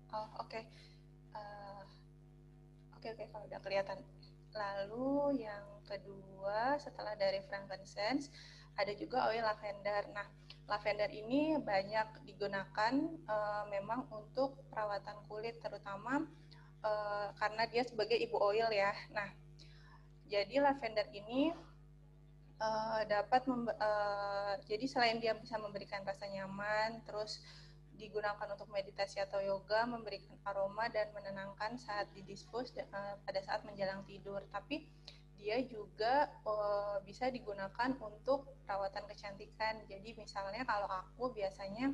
Oh, oke. Eh, oke, kalau udah kelihatan. Lalu yang kedua setelah dari frankincense ada juga oil lavender. Nah, lavender ini banyak digunakan memang untuk perawatan kulit, terutama karena dia sebagai ibu oil ya. Nah, jadi lavender ini dapat jadi selain dia bisa memberikan rasa nyaman, terus digunakan untuk meditasi atau yoga, memberikan aroma dan menenangkan saat didispos pada saat menjelang tidur. Tapi dia juga bisa digunakan untuk perawatan kecantikan. Jadi misalnya kalau aku biasanya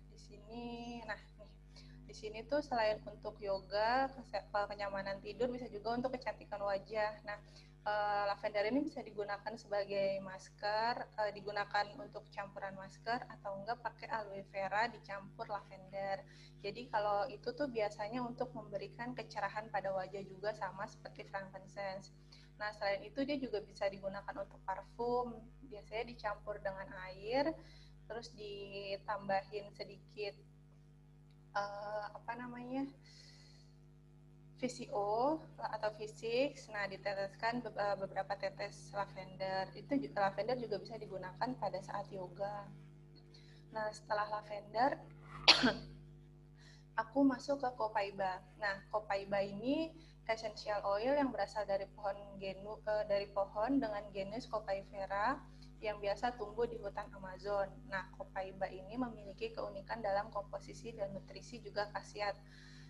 di sini, nah nih di sini tuh selain untuk yoga, kenyamanan tidur, bisa juga untuk kecantikan wajah. Nah, lavender ini bisa digunakan sebagai masker, digunakan untuk campuran masker, atau enggak pakai aloe vera dicampur lavender. Jadi kalau itu tuh biasanya untuk memberikan kecerahan pada wajah juga, sama seperti frankincense. Nah, selain itu dia juga bisa digunakan untuk parfum, biasanya dicampur dengan air, terus ditambahin sedikit apa namanya, VCO atau V6. Nah, diteteskan beberapa tetes lavender. Itu lavender juga bisa digunakan pada saat yoga. Nah, setelah lavender aku masuk ke copaiba. Nah, copaiba ini essential oil yang berasal dari pohon dengan genus Copaifera yang biasa tumbuh di hutan Amazon. Nah, copaiba ini memiliki keunikan dalam komposisi dan nutrisi juga khasiat.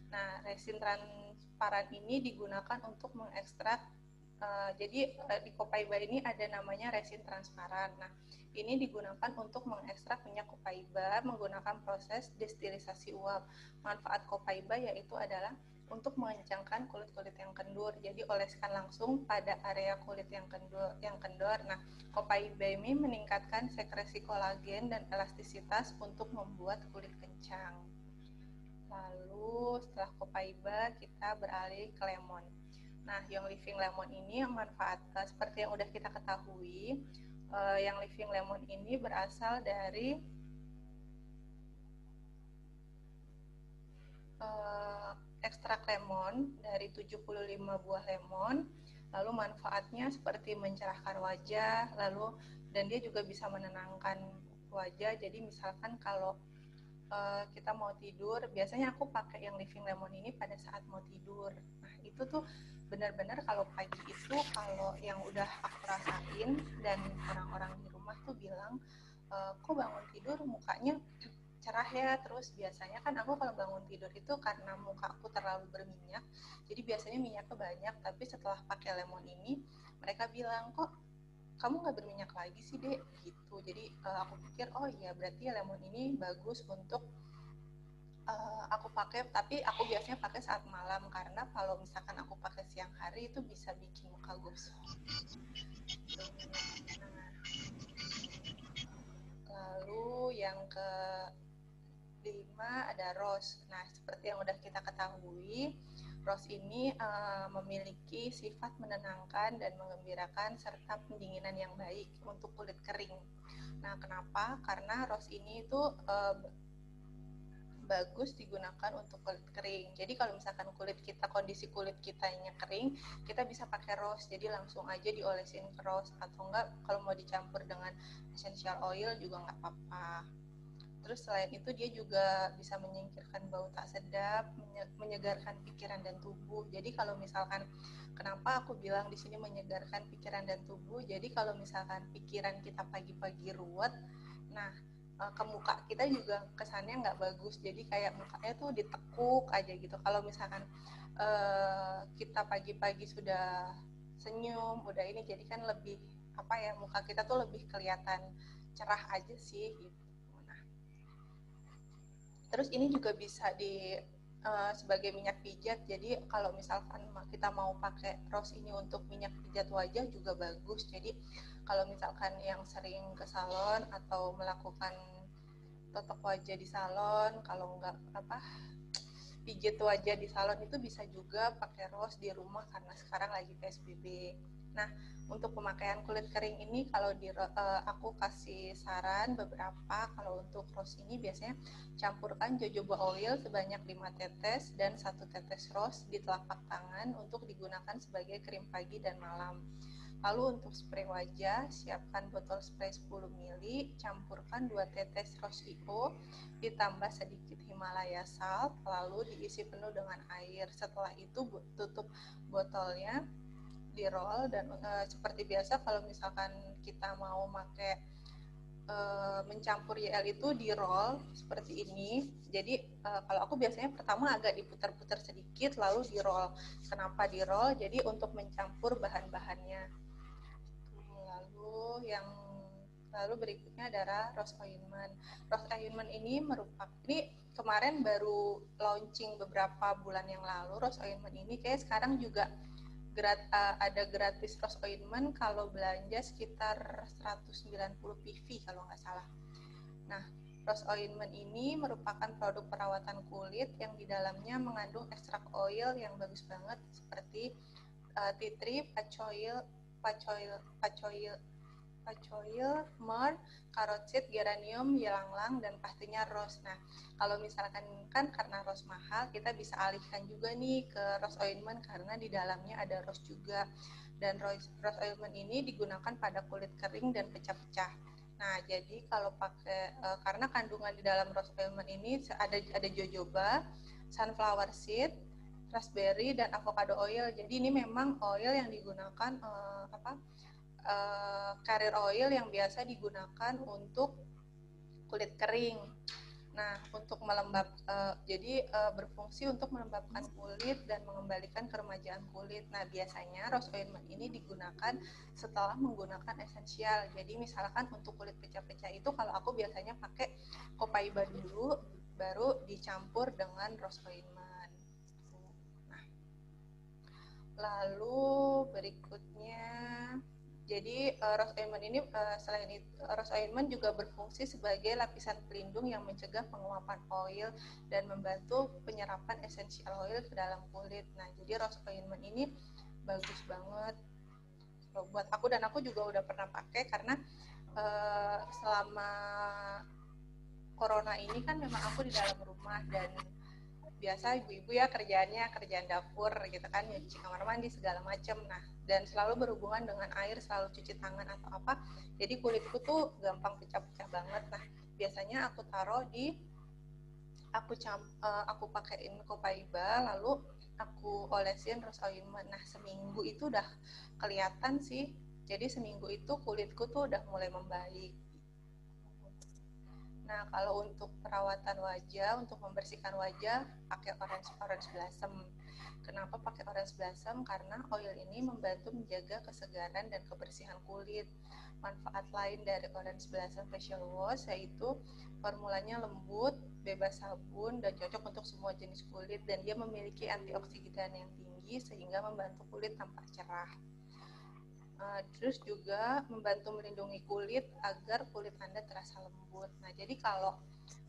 Nah, resin transparan ini digunakan untuk mengekstrak jadi di copaiba ini ada namanya resin transparan. Nah, ini digunakan untuk mengekstrak minyak copaiba menggunakan proses destilisasi uap. Manfaat copaiba yaitu adalah untuk mengencangkan kulit-kulit yang kendur. Jadi oleskan langsung pada area kulit yang kendor. Nah, copaiba ini meningkatkan sekresi kolagen dan elastisitas untuk membuat kulit kencang. Lalu setelah copaiba kita beralih ke lemon. Nah, Young Living Lemon ini manfaat seperti yang udah kita ketahui, Young Living Lemon ini berasal dari ekstrak lemon dari 75 buah lemon. Lalu manfaatnya seperti mencerahkan wajah, lalu dan dia juga bisa menenangkan wajah. Jadi misalkan kalau kita mau tidur, biasanya aku pakai yang Living Lemon ini pada saat mau tidur. Nah, itu tuh benar-benar kalau pagi itu, kalau yang udah aku rasain dan orang-orang di rumah tuh bilang, kok bangun tidur mukanya cerah ya. Terus biasanya kan aku kalau bangun tidur itu karena muka aku terlalu berminyak, jadi biasanya minyaknya banyak. Tapi setelah pakai lemon ini, mereka bilang, kok kamu nggak berminyak lagi sih dek, gitu. Jadi aku pikir, oh iya berarti lemon ini bagus untuk aku pakai. Tapi aku biasanya pakai saat malam, karena kalau misalkan aku pakai siang hari itu bisa bikin muka gosong. Lalu yang ke 5 ada rose. Nah, seperti yang udah kita ketahui, rose ini memiliki sifat menenangkan dan mengembirakan serta pendinginan yang baik untuk kulit kering. Nah, kenapa? Karena rose ini itu bagus digunakan untuk kulit kering. Jadi kalau misalkan kondisi kulit kitanya kering, kita bisa pakai rose. Jadi langsung aja diolesin ke rose, atau enggak kalau mau dicampur dengan essential oil juga nggak apa-apa. Terus selain itu dia juga bisa menyingkirkan bau tak sedap, menyegarkan pikiran dan tubuh. Jadi kalau misalkan, kenapa aku bilang di sini menyegarkan pikiran dan tubuh? Jadi kalau misalkan pikiran kita pagi-pagi ruwet, nah ke muka kita juga kesannya nggak bagus. Jadi kayak mukanya tuh ditekuk aja gitu. Kalau misalkan kita pagi-pagi sudah senyum, udah ini, jadi kan lebih apa ya, muka kita tuh lebih kelihatan cerah aja sih gitu. Terus ini juga bisa sebagai minyak pijat. Jadi kalau misalkan kita mau pakai rose ini untuk minyak pijat wajah juga bagus. Jadi kalau misalkan yang sering ke salon atau melakukan totok wajah di salon, kalau nggak pijat wajah di salon, itu bisa juga pakai rose di rumah karena sekarang lagi PSBB. Nah, untuk pemakaian kulit kering ini kalau aku kasih saran beberapa. Kalau untuk rose ini biasanya campurkan jojoba oil sebanyak 5 tetes dan 1 tetes rose di telapak tangan untuk digunakan sebagai krim pagi dan malam. Lalu untuk spray wajah, siapkan botol spray 10 ml, campurkan 2 tetes rose IO, ditambah sedikit Himalaya salt, lalu diisi penuh dengan air. Setelah itu tutup botolnya, di roll, dan seperti biasa kalau misalkan kita mau pakai mencampur YL itu di roll seperti ini. Jadi kalau aku biasanya pertama agak diputar-putar sedikit lalu di roll. Kenapa di roll? Jadi untuk mencampur bahan-bahannya. Lalu berikutnya adalah rose ointment. Rose ointment ini kemarin baru launching beberapa bulan yang lalu. Rose ointment ini kayak sekarang juga ada gratis rose ointment kalau belanja sekitar 190 PV kalau nggak salah. Nah, rose ointment ini merupakan produk perawatan kulit yang di dalamnya mengandung ekstrak oil yang bagus banget seperti tea tree, pachoil, myrrh, carrot seed, geranium, ylang-ylang, dan pastinya rose. Nah, kalau misalkan kan karena rose mahal, kita bisa alihkan juga nih ke rose ointment karena di dalamnya ada rose juga. Dan rose ointment ini digunakan pada kulit kering dan pecah-pecah. Nah, jadi kalau pakai karena kandungan di dalam rose ointment ini ada jojoba, sunflower seed, raspberry, dan avocado oil. Jadi ini memang oil yang digunakan carrier oil yang biasa digunakan untuk kulit kering. Nah, untuk jadi berfungsi untuk melembabkan kulit dan mengembalikan keremajaan kulit. Nah, biasanya rose ointment ini digunakan setelah menggunakan esensial. Jadi misalkan untuk kulit pecah-pecah itu kalau aku biasanya pakai copaiba dulu, baru dicampur dengan rose ointment. Nah, lalu berikutnya, jadi rose ointment ini selain itu, rose ointment juga berfungsi sebagai lapisan pelindung yang mencegah penguapan oil dan membantu penyerapan essential oil ke dalam kulit. Nah, jadi rose ointment ini bagus banget buat aku, dan aku juga udah pernah pakai karena selama corona ini kan memang aku di dalam rumah dan biasa ibu-ibu ya kerjaan dapur gitu kan, nyuci kamar mandi segala macam. Nah, dan selalu berhubungan dengan air, selalu cuci tangan atau apa, jadi kulitku tuh gampang pecah-pecah banget. Nah, biasanya aku taruh aku pakein copaiba, lalu aku olesin rose ointment. Nah, seminggu itu udah kelihatan sih, jadi seminggu itu kulitku tuh udah mulai membaik. Nah, kalau untuk perawatan wajah, untuk membersihkan wajah, pakai orange blossom. Kenapa pakai orange blossom? Karena oil ini membantu menjaga kesegaran dan kebersihan kulit. Manfaat lain dari orange blossom facial wash yaitu formulanya lembut, bebas sabun, dan cocok untuk semua jenis kulit, dan dia memiliki antioksidan yang tinggi sehingga membantu kulit tampak cerah. Terus juga membantu melindungi kulit agar kulit Anda terasa lembut. Nah, jadi kalau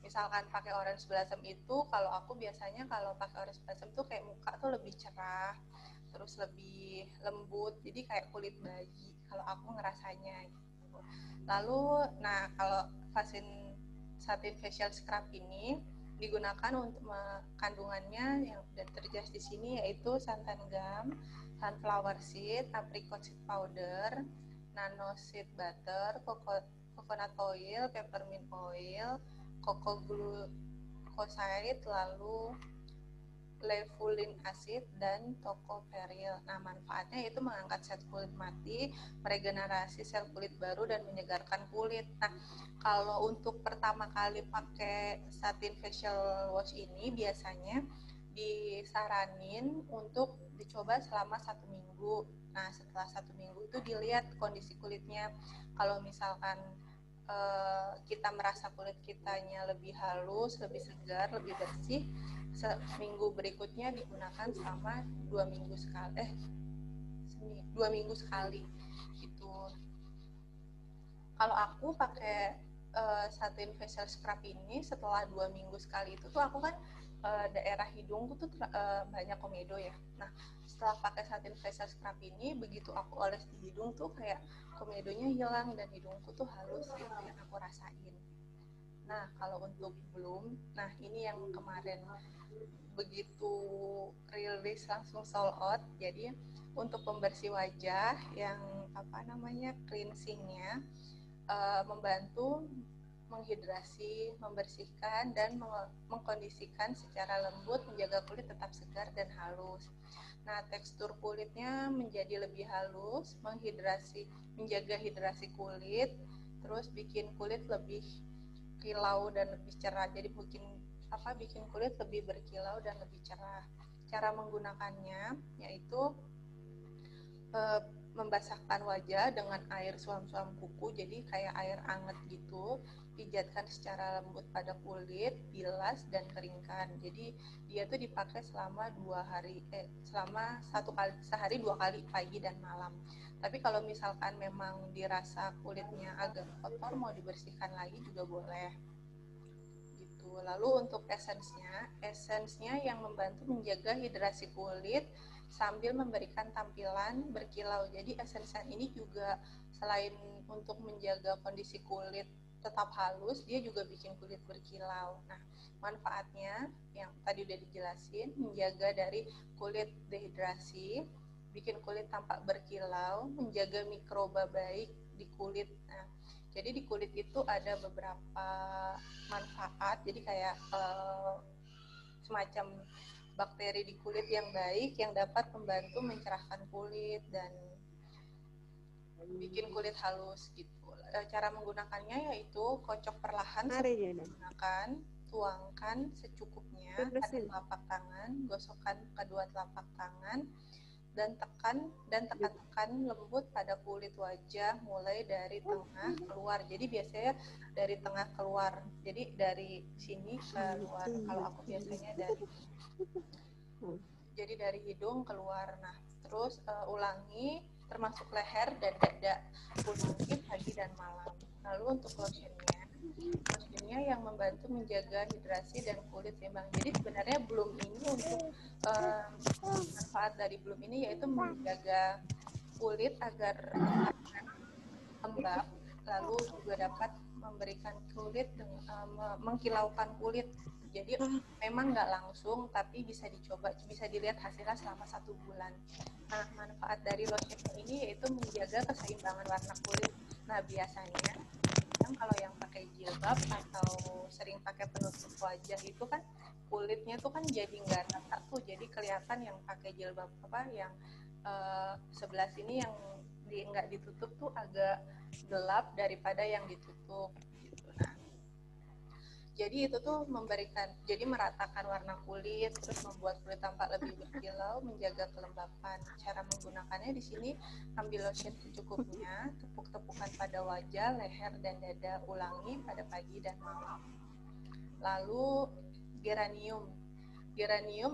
misalkan pakai orange blossom itu, kalau aku biasanya kalau pakai orange blossom tuh kayak muka tuh lebih cerah, terus lebih lembut, jadi kayak kulit bayi kalau aku ngerasanya gitu. Lalu, nah kalau satin facial scrub ini digunakan untuk kandungannya yang terjelas di sini yaitu santan gam, sunflower seed, apricot seed powder, nano seed butter, coconut oil, peppermint oil, cocoa glucoside, lalu levulin acid, dan tocopherol. Nah, manfaatnya yaitu mengangkat sel kulit mati, meregenerasi sel kulit baru, dan menyegarkan kulit. Nah, kalau untuk pertama kali pakai satin facial wash ini biasanya disaranin untuk dicoba selama 1 minggu. Nah, setelah 1 minggu itu dilihat kondisi kulitnya. Kalau misalkan kita merasa kulit kitanya lebih halus, lebih segar, lebih bersih, seminggu berikutnya digunakan selama 2 minggu sekali gitu. Kalau aku pakai satin facial scrub ini setelah 2 minggu sekali itu tuh aku kan daerah hidungku tuh banyak komedo ya. Nah, setelah pakai satin facial scrub ini, begitu aku oles di hidung tuh kayak komedonya hilang dan hidungku tuh halus gitu yang aku rasain. Nah, kalau untuk bloom, nah ini yang kemarin begitu rilis langsung sold out. Jadi untuk pembersih wajah yang cleansingnya membantu menghidrasi, membersihkan, dan mengkondisikan secara lembut, menjaga kulit tetap segar dan halus. Nah, tekstur kulitnya menjadi lebih halus, menjaga hidrasi kulit, terus bikin kulit lebih kilau dan lebih cerah. Jadi bikin kulit lebih berkilau dan lebih cerah. Cara menggunakannya yaitu membasahkan wajah dengan air suam-suam kuku, jadi kayak air anget gitu, pijatkan secara lembut pada kulit, bilas dan keringkan. Jadi dia tuh dipakai selama sehari 2 kali, pagi dan malam. Tapi kalau misalkan memang dirasa kulitnya agak kotor, mau dibersihkan lagi juga boleh. Gitu. Lalu untuk esensnya yang membantu menjaga hidrasi kulit sambil memberikan tampilan berkilau. Jadi esensial ini juga selain untuk menjaga kondisi kulit tetap halus, dia juga bikin kulit berkilau. Nah, manfaatnya yang tadi udah dijelasin, menjaga dari kulit dehidrasi, bikin kulit tampak berkilau, menjaga mikroba baik di kulit. Nah, jadi di kulit itu ada beberapa manfaat, jadi kayak semacam bakteri di kulit yang baik yang dapat membantu mencerahkan kulit dan bikin kulit halus gitu. Cara menggunakannya yaitu kocok perlahan menggunakan, tuangkan secukupnya pada telapak tangan, gosokkan kedua telapak tangan dan tekan lembut pada kulit wajah mulai dari tengah keluar. Jadi biasanya dari tengah keluar. Jadi dari sini keluar. Kalau aku biasanya dari hidung keluar. Nah, terus ulangi termasuk leher dan dada. Ulangi pagi dan malam. Lalu untuk lotionnya yang membantu menjaga hidrasi dan kulit seimbang. Jadi sebenarnya bloom ini untuk manfaat dari bloom ini yaitu menjaga kulit agar lembab, lalu juga dapat memberikan kulit mengkilaukan kulit. Jadi memang nggak langsung, tapi bisa dicoba, bisa dilihat hasilnya selama 1 bulan. Nah, manfaat dari lotion ini yaitu menjaga keseimbangan warna kulit. Nah, biasanya kalau yang pakai jilbab atau sering pakai penutup wajah itu kan kulitnya tuh kan jadi nggak rata tuh, jadi kelihatan yang pakai jilbab yang sebelah sini yang nggak ditutup tuh agak gelap daripada yang ditutup gitu. Nah, jadi itu tuh meratakan warna kulit, terus membuat kulit tampak lebih berkilau, menjaga kelembapan. Cara menggunakannya di sini, ambil lotion secukupnya, tepuk-tepukan pada wajah, leher dan dada, ulangi pada pagi dan malam. Lalu geranium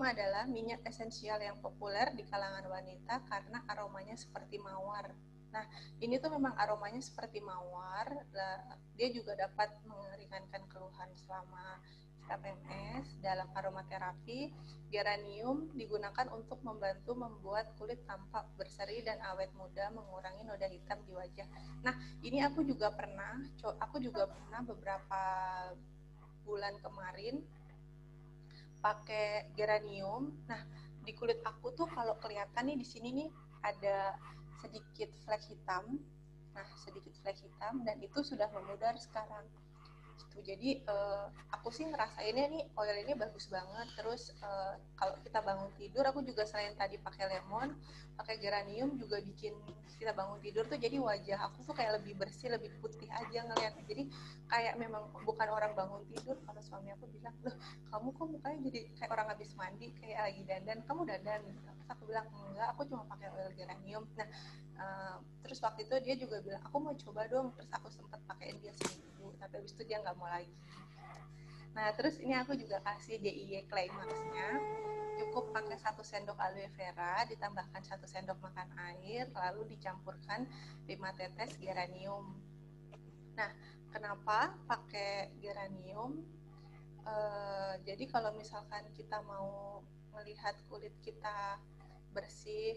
adalah minyak esensial yang populer di kalangan wanita karena aromanya seperti mawar. Nah, ini tuh memang aromanya seperti mawar. Dia juga dapat meringankan keluhan selama PMS. Dalam aromaterapi, geranium digunakan untuk membantu membuat kulit tampak berseri dan awet muda, mengurangi noda hitam di wajah. Nah, ini aku juga pernah beberapa bulan kemarin pakai geranium. Nah, di kulit aku tuh kalau kelihatan nih di sini nih ada sedikit flek hitam. Nah, sedikit flek hitam dan itu sudah memudar sekarang. Jadi aku sih ngerasainnya nih oil ini bagus banget. Terus kalau kita bangun tidur, aku juga selain tadi pakai lemon, pakai geranium juga bikin kita bangun tidur tuh jadi wajah aku tuh kayak lebih bersih, lebih putih aja ngeliatnya. Jadi kayak memang bukan orang bangun tidur. Kalau suami aku bilang, loh kamu kok mukanya jadi kayak orang habis mandi, kayak lagi dandan, kamu dandan gitu. Terus aku bilang enggak, aku cuma pakai oil geranium. Nah, terus waktu itu dia juga bilang aku mau coba dong. Terus aku sempat pakein dia seminggu, tapi habis itu dia nggak mau lagi. Nah, terus ini aku juga kasih DIY Clay Mask-nya. Cukup pakai 1 sendok aloe vera, ditambahkan 1 sendok makan air, lalu dicampurkan 5 tetes geranium. Nah, kenapa pakai geranium? Jadi kalau misalkan kita mau melihat kulit kita bersih,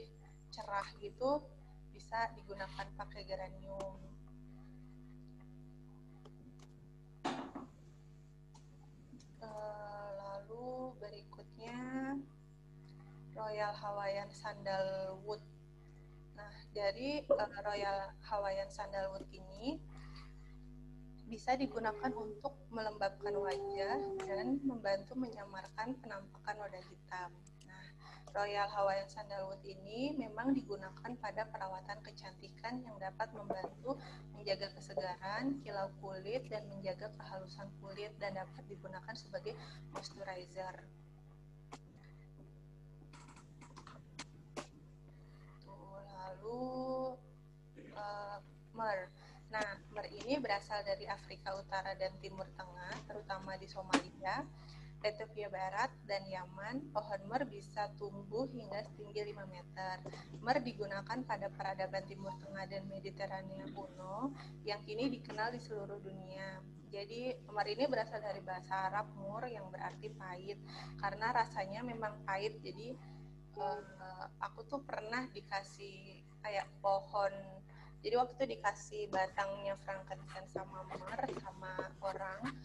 cerah gitu, bisa digunakan pakai geranium. Lalu berikutnya Royal Hawaiian Sandalwood. Nah, dari Royal Hawaiian Sandalwood ini bisa digunakan untuk melembabkan wajah dan membantu menyamarkan penampakan noda hitam. Nah, Royal Hawaiian Sandalwood ini memang digunakan pada perawatan kecantikan yang dapat membantu menjaga kesegaran, kilau kulit, dan menjaga kehalusan kulit, dan dapat digunakan sebagai moisturizer. Lalu myrrh. Nah, myrrh ini berasal dari Afrika Utara dan Timur Tengah, terutama di Somalia, Ethiopia Barat, dan Yaman. Pohon myrrh bisa tumbuh hingga setinggi 5 meter. Myrrh digunakan pada peradaban Timur Tengah dan Mediterania kuno, yang kini dikenal di seluruh dunia. Jadi, myrrh ini berasal dari bahasa Arab mur, yang berarti pahit. Karena rasanya memang pahit, jadi aku tuh pernah dikasih kayak pohon. Jadi waktu itu dikasih batangnya frankincense sama myrrh sama orang,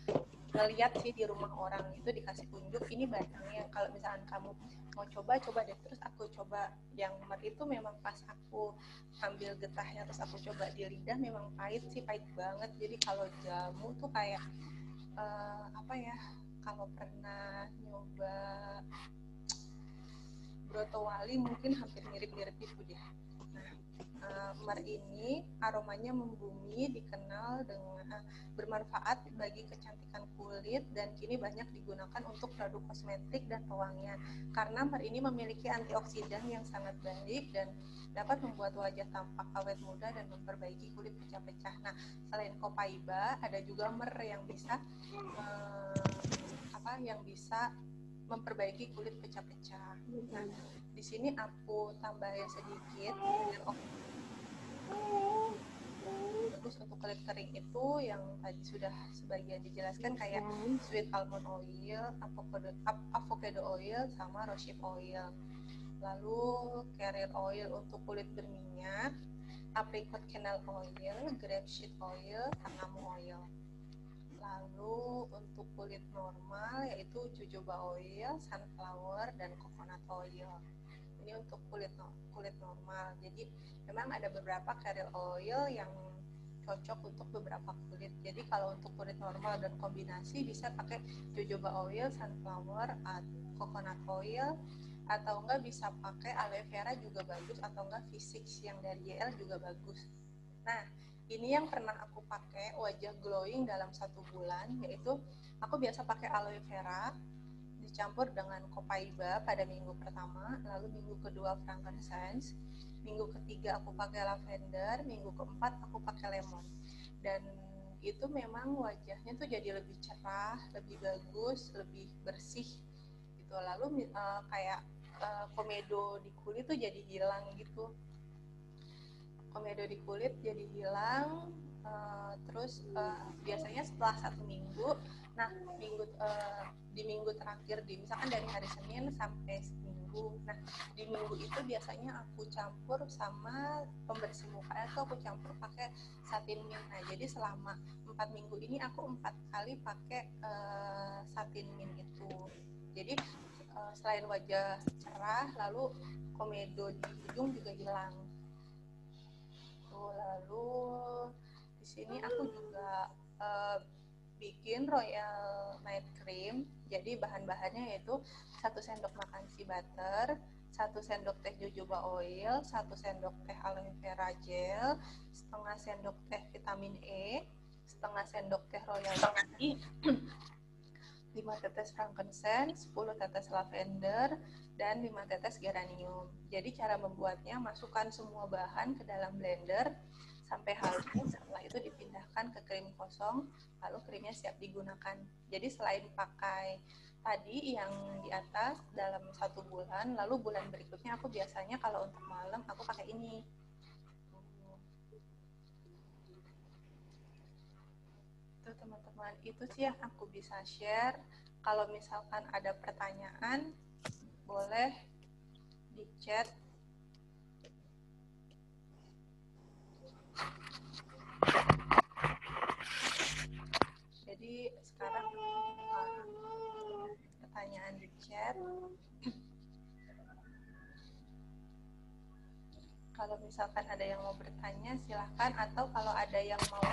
ngeliat sih di rumah orang itu dikasih tunjuk ini batangnya, kalau misalkan kamu mau coba deh. Terus aku coba yang myrrh itu, memang pas aku ambil getahnya terus aku coba di lidah, memang pahit sih, pahit banget. Jadi kalau jamu tuh kayak apa ya, kalau pernah nyoba broto wali mungkin hampir mirip-mirip itu deh. Nah, myrrh ini aromanya membumi, dikenal dengan bermanfaat bagi kecantikan kulit, dan kini banyak digunakan untuk produk kosmetik dan pewangian. Karena myrrh ini memiliki antioksidan yang sangat baik dan dapat membuat wajah tampak awet muda dan memperbaiki kulit pecah-pecah. Nah, selain copaiba, ada juga myrrh yang bisa memperbaiki kulit pecah-pecah. Nah, di sini aku tambahin sedikit bagus untuk kulit kering itu yang tadi sudah sebagian dijelaskan, kayak sweet almond oil, avocado oil, sama rosehip oil. Lalu carrier oil untuk kulit berminyak, apricot kernel oil, grapeseed oil, tanamu oil. Lalu untuk kulit normal yaitu jojoba oil, sunflower, dan coconut oil. Ini untuk kulit normal. Jadi memang ada beberapa carrier oil yang cocok untuk beberapa kulit. Jadi kalau untuk kulit normal dan kombinasi bisa pakai jojoba oil, sunflower, coconut oil, atau enggak bisa pakai aloe vera juga bagus, atau enggak V6 yang dari YL juga bagus. Nah, ini yang pernah aku pakai wajah glowing dalam 1 bulan, yaitu aku biasa pakai aloe vera dicampur dengan copaiba pada minggu pertama, lalu minggu kedua frankincense, minggu ketiga aku pakai lavender, minggu keempat aku pakai lemon. Dan itu memang wajahnya tuh jadi lebih cerah, lebih bagus, lebih bersih gitu. Lalu kayak komedo di kulit tuh jadi hilang gitu. Komedo di kulit jadi hilang. Terus biasanya setelah 1 minggu, nah di minggu terakhir, misalkan dari hari Senin sampai Minggu, nah di minggu itu biasanya aku campur sama pembersih muka itu, aku campur pakai satin mint. Nah jadi selama 4 minggu ini aku 4 kali pakai satin mint itu. Jadi selain wajah cerah, lalu komedo di ujung juga hilang. Lalu di sini aku juga bikin Royal Night Cream. Jadi bahan-bahannya yaitu 1 sendok makan sea butter, 1 sendok teh jojoba oil, 1 sendok teh aloe vera gel, setengah sendok teh vitamin E, setengah sendok teh royal jelly, 5 tetes frankincense, 10 tetes lavender, dan 5 tetes geranium. Jadi cara membuatnya, masukkan semua bahan ke dalam blender sampai halus. Setelah itu dipindahkan ke krim kosong, lalu krimnya siap digunakan. Jadi selain pakai tadi yang di atas dalam 1 bulan, lalu bulan berikutnya aku biasanya kalau untuk malam aku pakai ini. Itu teman-teman, itu sih yang aku bisa share kalau misalkan ada pertanyaan, boleh di chat. Jadi sekarang pertanyaan di chat. Kalau misalkan ada yang mau bertanya, silahkan. Atau kalau ada yang mau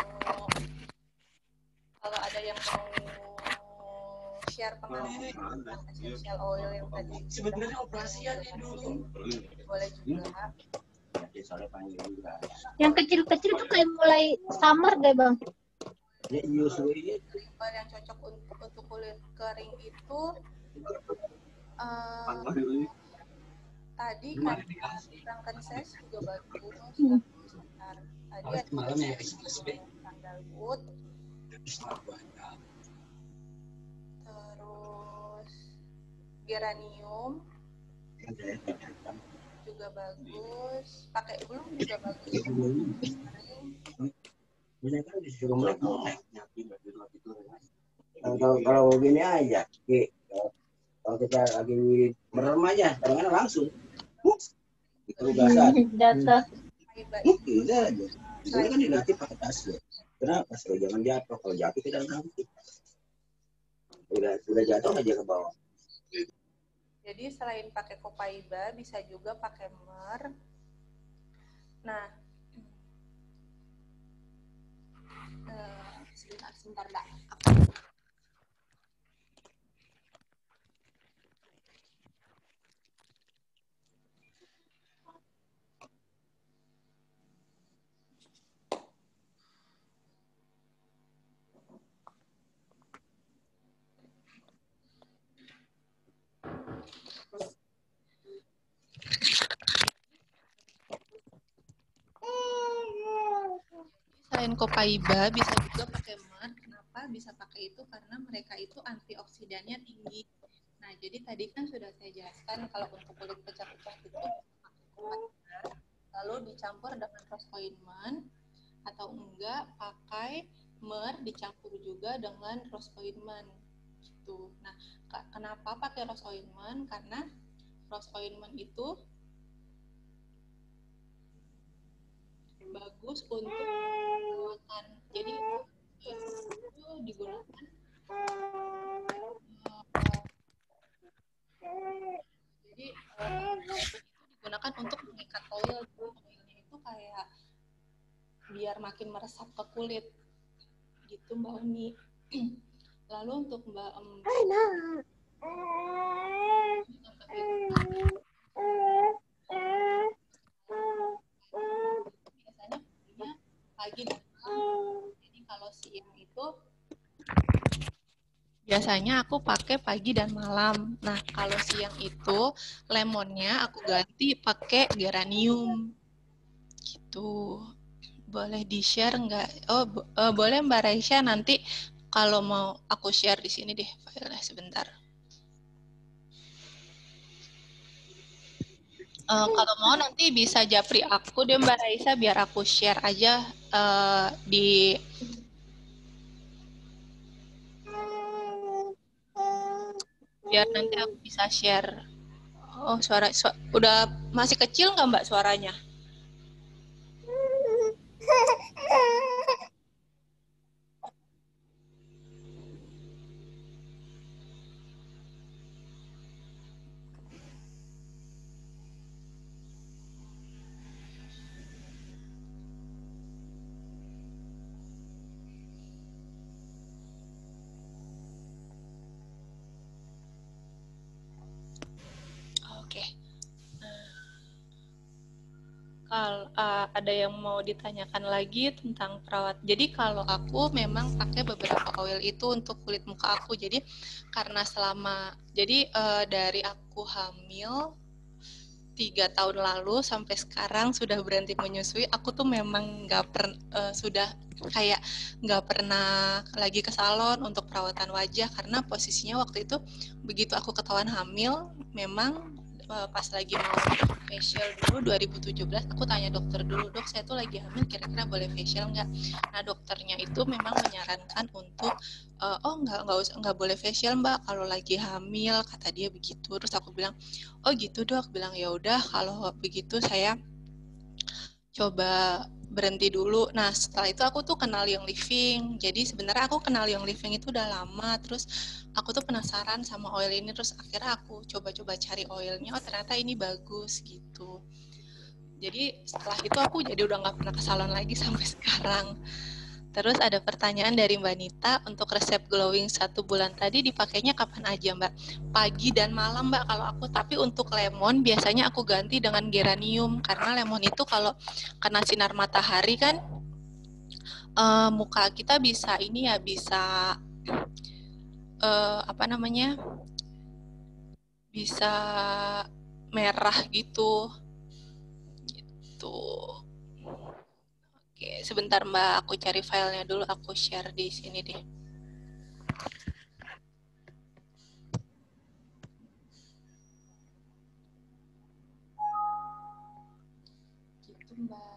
share pengalaman tentang essential oil yang tadi sebenarnya operasiannya dulu boleh juga. Yang kecil-kecil tuh kayak mulai samar deh bang. Oil yang cocok untuk kulit kering itu tadi kan frankincense juga bagus. Tadi ada sandalwood, terus geranium juga bagus, pakai belum juga bagus. Kalau begini aja, kalau kita lagi merem aja, tangan langsung itu basah. Jatuh. Iya aja. Itu kan dilatih pakai tas ya. Kenapa? Supaya jangan jatuh. Kalau jatuh tidak nanti. Udah jatuh aja ke bawah. Jadi selain pakai Copaiba, bisa juga pakai Mer. Nah, sebentar, Mbak. Selain Copaiba, bisa juga pakai Mer. Kenapa bisa pakai itu? Karena mereka itu antioksidannya tinggi. Nah, jadi tadi kan sudah saya jelaskan kalau untuk kulit pecah-pecah itu pakai Copaiba, lalu dicampur dengan rose ointment, atau enggak pakai Mer dicampur juga dengan rose ointment. Gitu. Nah, kenapa pakai rose ointment? Karena rose ointment itu bagus untuk perawatan. Jadi itu digunakan digunakan untuk mengikat oil. Oilnya itu kayak biar makin meresap ke kulit. Gitu Mbak Uni. Lalu untuk Mbak biasanya pagi dan malam. Jadi kalau siang itu biasanya aku pakai pagi dan malam. Nah, kalau siang itu lemonnya aku ganti pakai geranium. Gitu. Boleh di-share nggak? Oh, boleh Mbak Raisya, nanti kalau mau aku share di sini deh filenya sebentar. Kalau mau nanti bisa japri aku deh Mbak Raisa biar aku share aja di biar nanti aku bisa share. Oh, udah masih kecil nggak Mbak suaranya? Oke. Kalau ada yang mau ditanyakan lagi tentang perawat. Jadi kalau aku memang pakai beberapa oil itu untuk kulit muka aku. Jadi karena dari aku hamil 3 tahun lalu sampai sekarang sudah berhenti menyusui, aku tuh memang sudah kayak nggak pernah lagi ke salon untuk perawatan wajah karena posisinya waktu itu begitu aku ketahuan hamil, memang pas lagi mau facial dulu 2017, aku tanya dokter dulu, dok saya tuh lagi hamil, kira-kira boleh facial nggak? Nah dokternya itu memang menyarankan untuk oh nggak boleh facial mbak kalau lagi hamil, kata dia begitu. Terus aku bilang, oh gitu dok. Aku bilang ya udah kalau begitu saya coba berhenti dulu. Nah setelah itu aku tuh kenal Young Living. Jadi sebenarnya aku kenal Young Living itu udah lama. Terus aku tuh penasaran sama oil ini. Terus akhirnya aku coba-coba cari oilnya. Oh ternyata ini bagus gitu. Jadi setelah itu aku jadi udah nggak pernah ke salon lagi sampai sekarang. Terus ada pertanyaan dari Mbak Nita, untuk resep glowing 1 bulan tadi dipakainya kapan aja Mbak? Pagi dan malam Mbak kalau aku, tapi untuk lemon biasanya aku ganti dengan geranium, karena lemon itu kalau kena sinar matahari kan muka kita bisa ini ya, bisa apa namanya, bisa merah gitu. Tuh. Oke, sebentar Mbak, aku cari filenya dulu, aku share di sini deh. Gitu Mbak.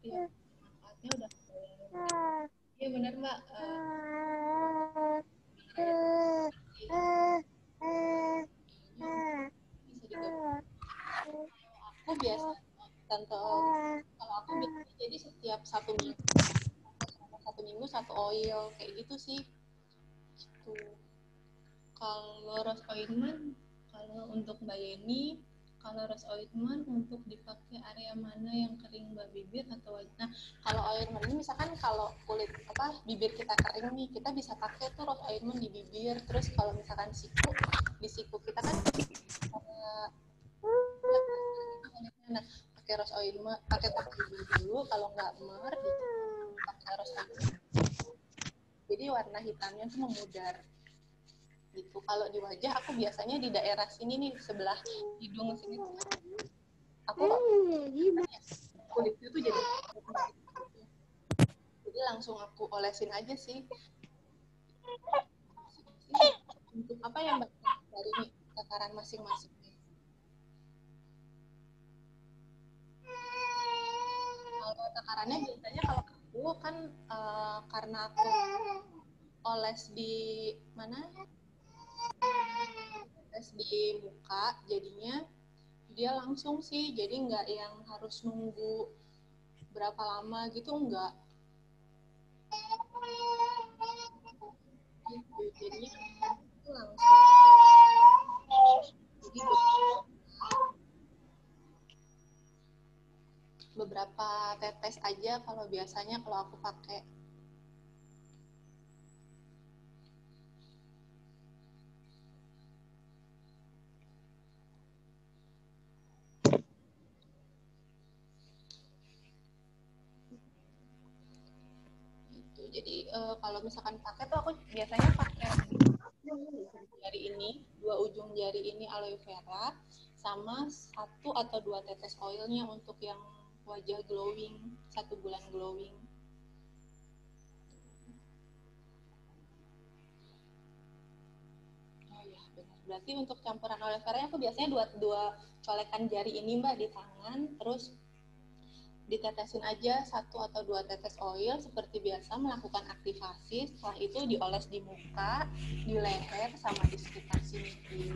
Iya, manfaatnya udah. Iya benar Mbak. Bisa digabung. Aku biasa tante, kalau aku biasanya jadi setiap 1 minggu selama 1 minggu 1 oil kayak gitu sih. Gitu. Kalau rose ointment, kalau untuk Mbak Yeni, kalau rose ointment untuk dipakai area mana yang kering Mbak, bibir atau wajah? Nah, kalau ointment ini misalkan kalau kulit bibir kita kering nih, kita bisa pakai tuh rose ointment di bibir. Terus kalau misalkan siku, di siku kita kan nah, pakai rose ointment, pakai dulu, kalau nggak mer, pakai rose ointment. Jadi warna hitamnya tuh memudar. Gitu. Kalau di wajah aku biasanya di daerah sini nih, sebelah hidung sini tuh aku kulitnya tuh jadi langsung aku olesin aja sih. Untuk apa yang Mbak dari takaran masing-masing? Kalau takarannya biasanya kalau aku kan karena aku oles di mana? Oles di muka, jadinya dia langsung sih, jadi nggak yang harus nunggu berapa lama gitu, enggak. Gitu, jadinya itu langsung. Jadi beberapa tetes aja kalau biasanya kalau aku pakai. Gitu. Jadi kalau misalkan pakai tuh aku biasanya pakai jari ini, 2 ujung jari ini aloe vera, sama 1 atau 2 tetes oilnya untuk yang wajah glowing, 1 bulan glowing. Oh ya, benar. Berarti untuk campuran aloe vera aku biasanya dua colekan jari ini Mbak di tangan, terus ditetesin aja 1 atau 2 tetes oil seperti biasa, melakukan aktivasi. Setelah itu dioles di muka, di leher, sama di sekitar sini di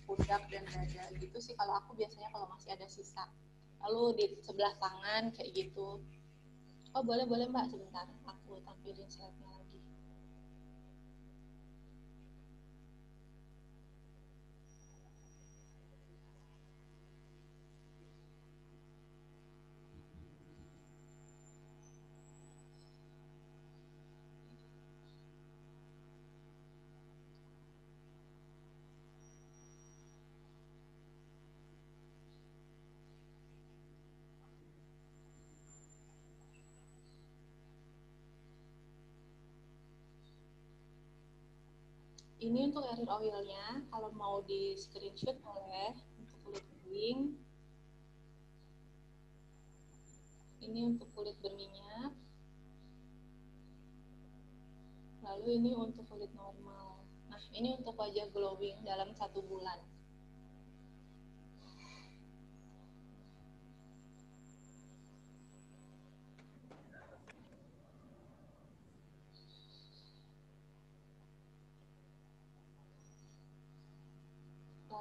pundak dan dada gitu sih kalau aku biasanya kalau masih ada sisa. Lalu di sebelah tangan kayak gitu. Oh, boleh Mbak, sebentar. Aku tampilin slide-nya lagi. Ini untuk Erin oilnya, kalau mau di screenshot boleh untuk kulit kering. Ini untuk kulit berminyak. Lalu ini untuk kulit normal. Nah, ini untuk wajah glowing dalam 1 bulan.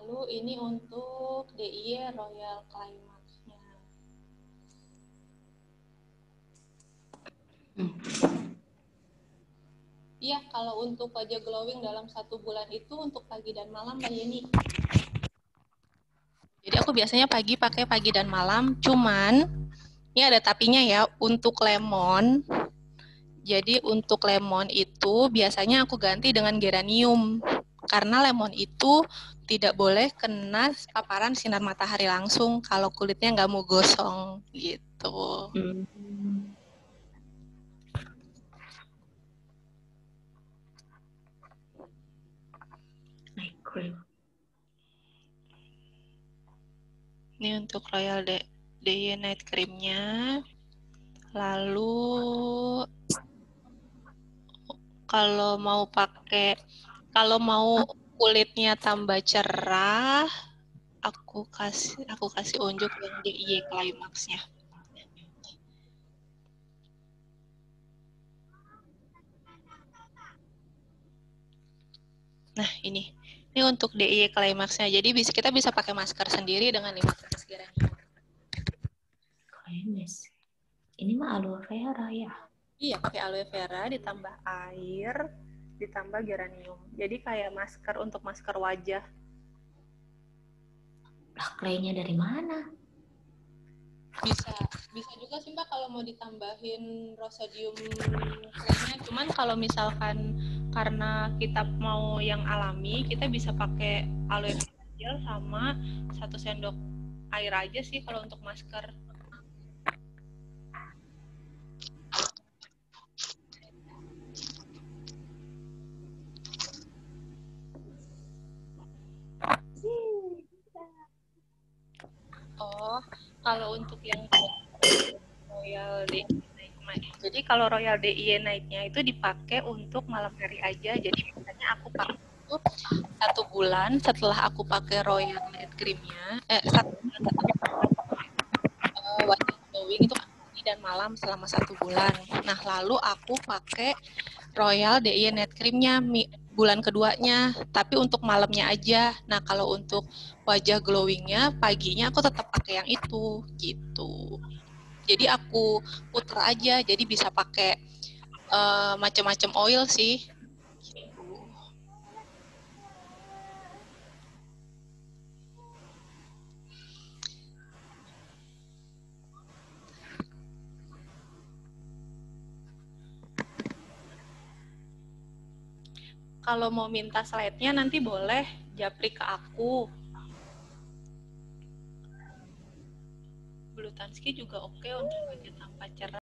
Lalu ini untuk DIY Royal Climax-nya. Iya, kalau untuk wajah glowing dalam 1 bulan itu untuk pagi dan malam, Mbak Yeni. Jadi aku biasanya pakai pagi dan malam, cuman ini ada tapinya ya, untuk lemon. Jadi untuk lemon itu biasanya aku ganti dengan geranium. Karena lemon itu tidak boleh kena paparan sinar matahari langsung kalau kulitnya nggak mau gosong gitu. Ini untuk Royal Day Night Cream-nya. Lalu kalau mau kulitnya tambah cerah, aku kasih unjuk yang DIY Climax-nya. Nah, ini untuk DIY Climax-nya. Jadi kita bisa pakai masker sendiri dengan 5 tetes geranium. Ini mah aloe vera ya? Iya, pakai aloe vera ditambah air, ditambah geranium. Jadi kayak masker untuk masker wajah. Lah, claynya dari mana? Bisa juga sih Mbak kalau mau ditambahin rosodium claynya. Cuman kalau misalkan karena kita mau yang alami, kita bisa pakai aloe vera gel sama 1 sendok air aja sih kalau untuk masker. Oh, kalau untuk yang Royal DIY Night, jadi kalau Royal DIY Night-nya itu dipakai untuk malam hari aja. Jadi biasanya aku pakai itu 1 bulan setelah aku pakai Royal Night Cream-nya. 1 bulan setelah wajah glowing itu pagi dan malam selama 1 bulan. Nah, lalu aku pakai Royal DIY Night Cream-nya bulan keduanya, tapi untuk malamnya aja. Nah, kalau untuk wajah glowing-nya, paginya aku tetap pakai yang itu, gitu. Jadi aku puter aja, jadi bisa pakai macam-macam oil sih. Gitu. Kalau mau minta slide-nya nanti boleh japri ke aku. Blue Tansky juga oke untuk wajah tampak cerah.